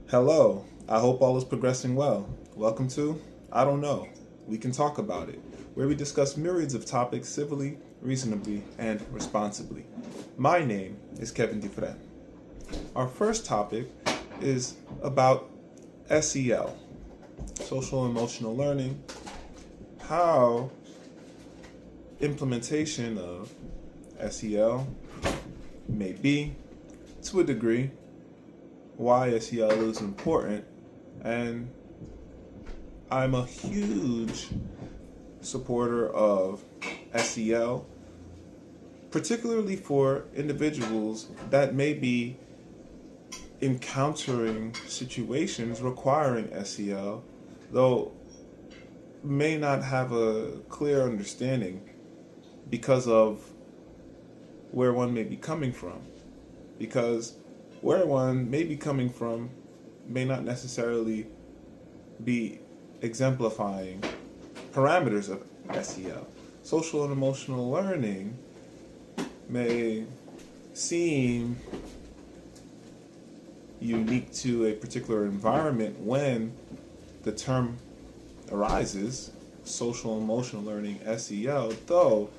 Hello, I hope all is progressing well. Welcome to I Don't Know, We Can Talk About It, where we discuss myriads of topics civilly, reasonably, and responsibly. My name is Kevin Dufresne. Our first topic is about SEL, social emotional learning, how implementation of SEL may be, to a degree, why SEL is important, and I'm a huge supporter of SEL, particularly for individuals that may be encountering situations requiring SEL, though may not have a clear understanding because of where one may be coming from. Because where one may be coming from may not necessarily be exemplifying parameters of SEL. Social and emotional learning may seem unique to a particular environment when the term arises, social and emotional learning, SEL, though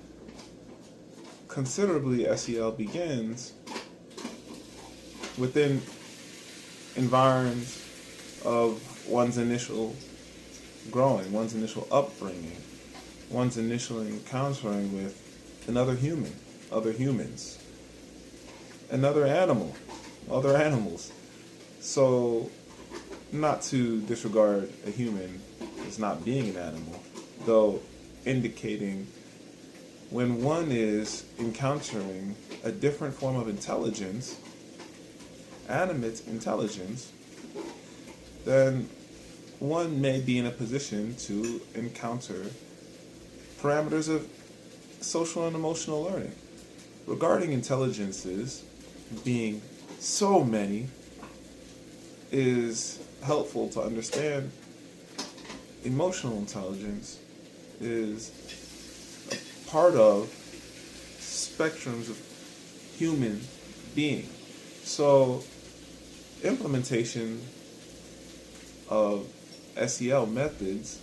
considerably SEL begins within environs of one's initial growing, one's initial upbringing, one's initial encountering with another human, other humans, another animal, other animals. So, not to disregard a human as not being an animal, though indicating when one is encountering a different form of intelligence, animate intelligence, then one may be in a position to encounter parameters of social and emotional learning. Regarding intelligences being so many, is helpful to understand emotional intelligence is a part of spectrums of human being. So, implementation of SEL methods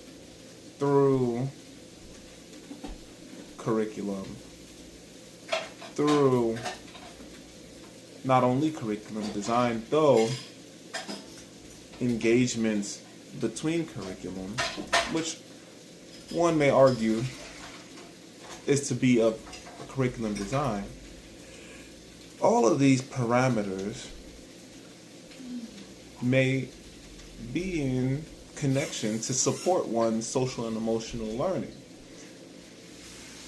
through curriculum, through not only curriculum design, though engagements between curriculum, which one may argue is to be of curriculum design. All of these parameters may be in connection to support one's social and emotional learning.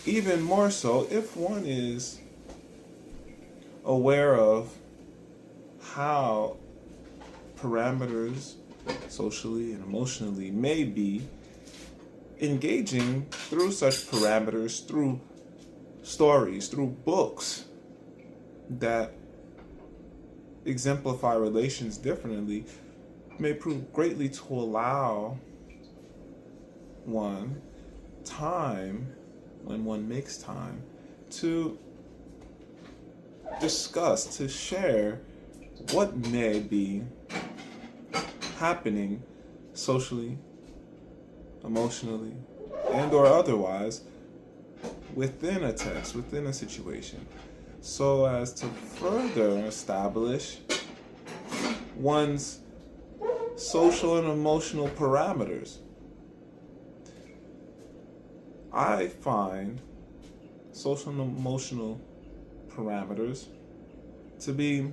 Even more so if one is aware of how parameters socially and emotionally may be engaging through such parameters, through stories, through books that exemplify relations differently, may prove greatly to allow one time, when one makes time, to discuss, to share what may be happening socially, emotionally, and or otherwise within a text, within a situation, so as to further establish one's social and emotional parameters. I find social and emotional parameters to be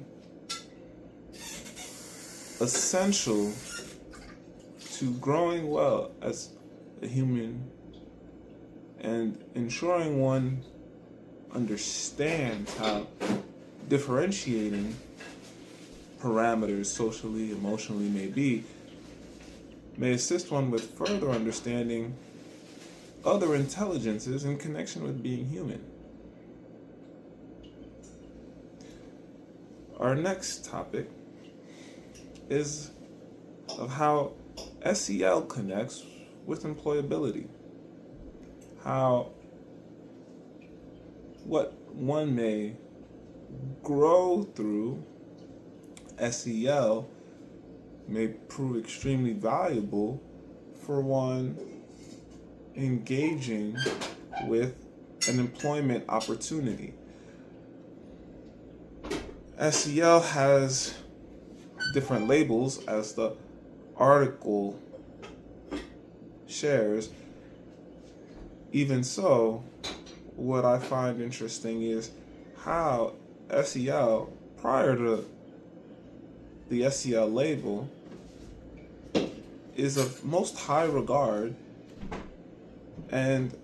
essential to growing well as a human and ensuring one understands how differentiating parameters socially, emotionally may assist one with further understanding other intelligences in connection with being human. Our next topic is of how SEL connects with employability. How what one may grow through SEL may prove extremely valuable for one engaging with an employment opportunity. SEL has different labels as the article shares. Even so, what I find interesting is how SEL, prior to the SEL label, is of most high regard, and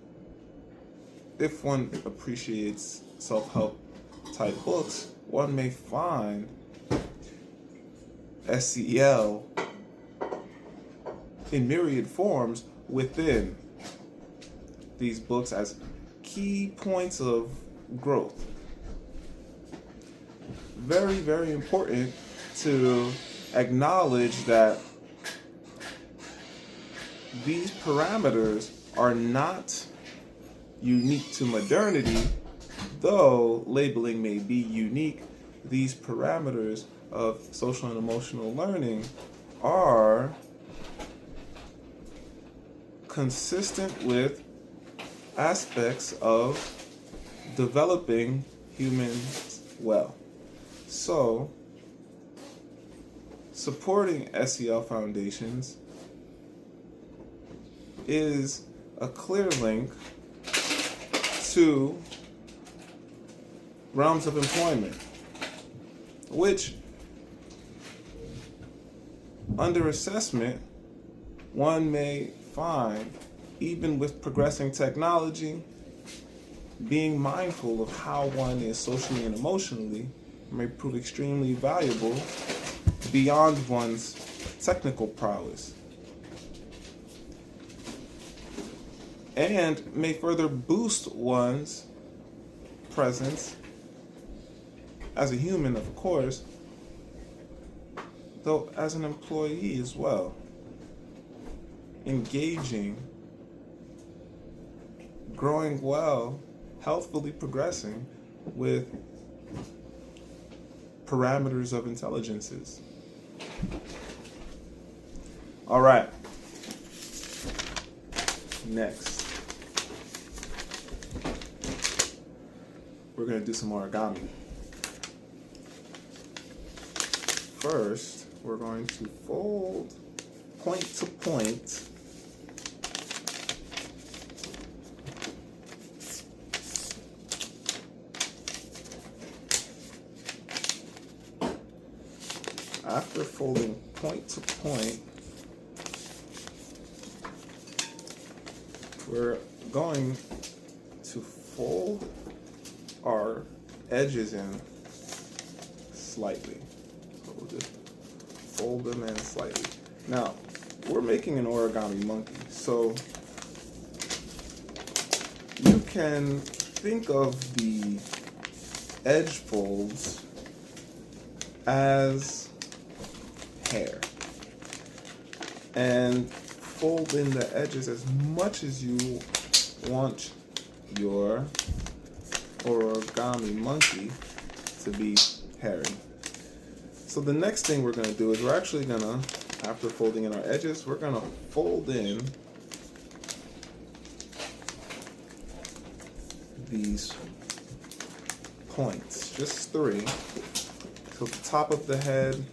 if one appreciates self-help type books, one may find SEL in myriad forms within these books as key points of growth. Very, very important to acknowledge that these parameters are not unique to modernity, though labeling may be unique. These parameters of social and emotional learning are consistent with aspects of developing humans well. So, supporting SEL foundations is a clear link to realms of employment, which, under assessment, one may find, even with progressing technology, being mindful of how one is socially and emotionally may prove extremely valuable beyond one's technical prowess, and may further boost one's presence as a human, of course, though as an employee as well, engaging, growing well, healthfully progressing with parameters of intelligences. All right. Next, we're going to do some origami. First, we're going to fold point to point after folding point to point, we're going to fold our edges in slightly. So we'll just fold them in slightly. Now, we're making an origami monkey, so you can think of the edge folds as hair, and fold in the edges as much as you want your origami monkey to be hairy. So the next thing we're going to do is we're actually going to, after folding in our edges, we're going to fold in these points, just 3, so the top of the head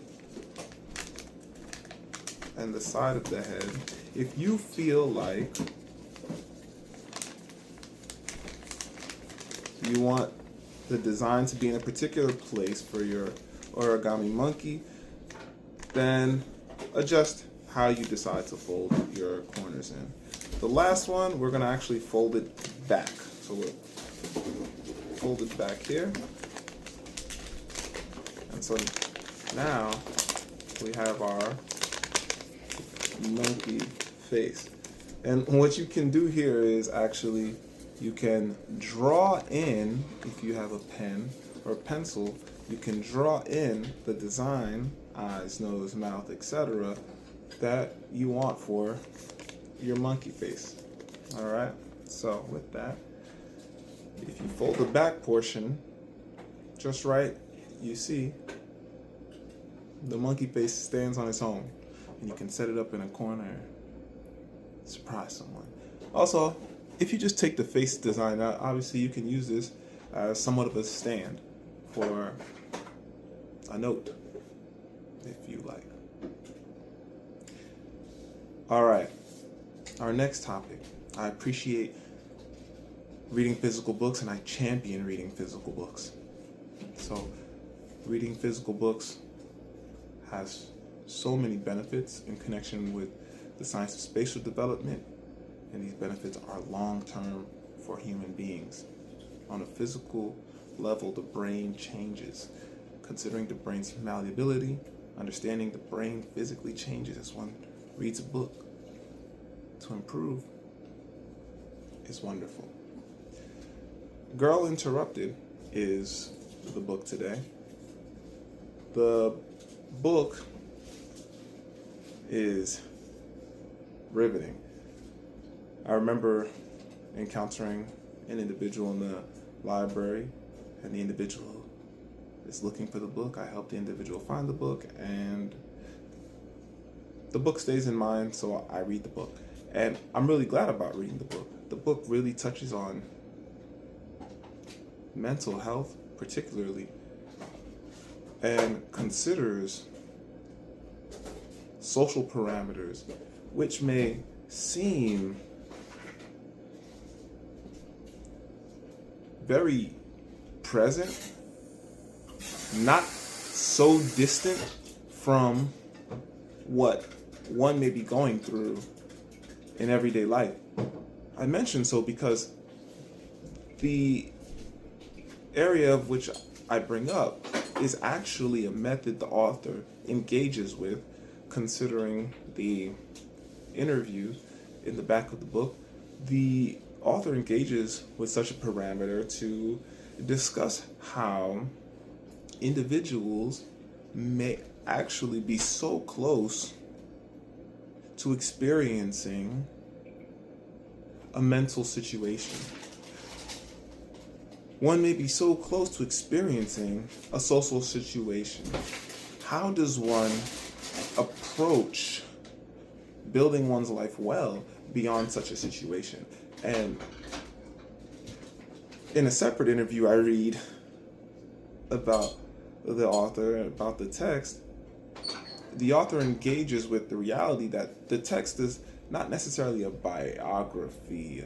and the side of the head. If you feel like you want the design to be in a particular place for your origami monkey, then adjust how you decide to fold your corners in. The last one, we're going to actually fold it back. So we'll fold it back here. And so now we have our monkey face. And what you can do here is actually you can draw in, if you have a pen or a pencil, you can draw in the design, eyes, nose, mouth, etc., that you want for your monkey face. Alright, so with that, if you fold the back portion just right, you see The monkey face stands on its own, and you can set it up in a corner and surprise someone. Also, if you just take the face design out, obviously you can use this as somewhat of a stand for a note, if you like. All right, our next topic. I appreciate reading physical books, and I champion reading physical books. So, reading physical books has so many benefits in connection with the science of spatial development, and these benefits are long-term for human beings. On a physical level, the brain changes. Considering the brain's malleability, understanding the brain physically changes as one reads a book to improve is wonderful. Girl Interrupted is the book today. The book is riveting. I remember encountering an individual in the library, and the individual is looking for the book. I help the individual find the book, and the book stays in mind, so I read the book. And I'm really glad about reading the book. The book really touches on mental health, particularly, and considers social parameters which may seem very present, not so distant from what one may be going through in everyday life. I mention so because the area of which I bring up is actually a method the author engages with, considering the interview in the back of the book. The author engages with such a parameter to discuss how individuals may actually be so close to experiencing a mental situation. One may be so close to experiencing a social situation. How does one approach building one's life well beyond such a situation? And in a separate interview I read about the author and about the text, the author engages with the reality that the text is not necessarily a biography,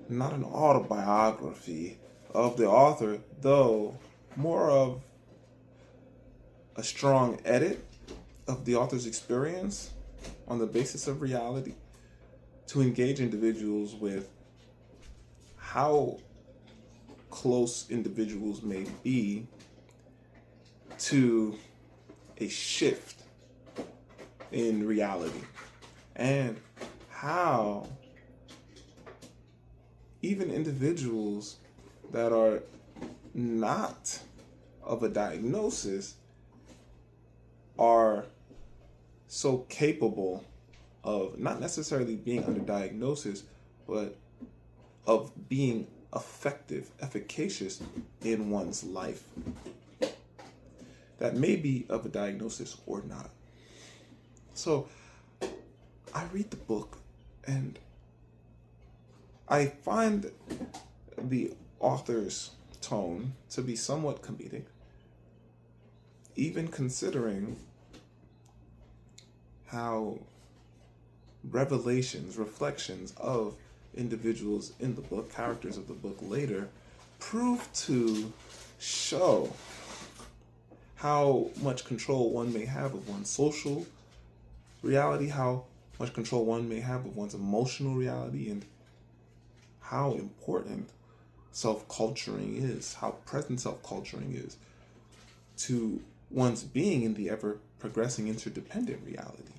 not an autobiography of the author, though more of a strong edit of the author's experience on the basis of reality, to engage individuals with how close individuals may be to a shift in reality, and how even individuals that are not of a diagnosis are so capable of not necessarily being under diagnosis, but of being effective, efficacious in one's life that may be of a diagnosis or not. So I read the book and I find the author's tone to be somewhat comedic, even considering how revelations, reflections of individuals in the book, characters of the book later, prove to show how much control one may have of one's social reality, how much control one may have of one's emotional reality, and how important self-culturing is, how present self-culturing is to one's being in the ever-progressing interdependent reality.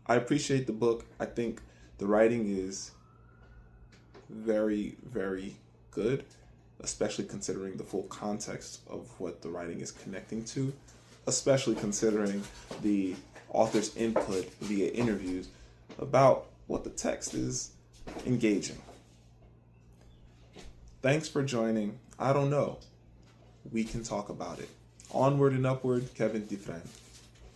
I appreciate the book. I think the writing is very, very good, especially considering the full context of what the writing is connecting to, especially considering the author's input via interviews about what the text is engaging. Thanks for joining. I don't know. We can talk about it. Onward and Upward, Kevin Dufresne.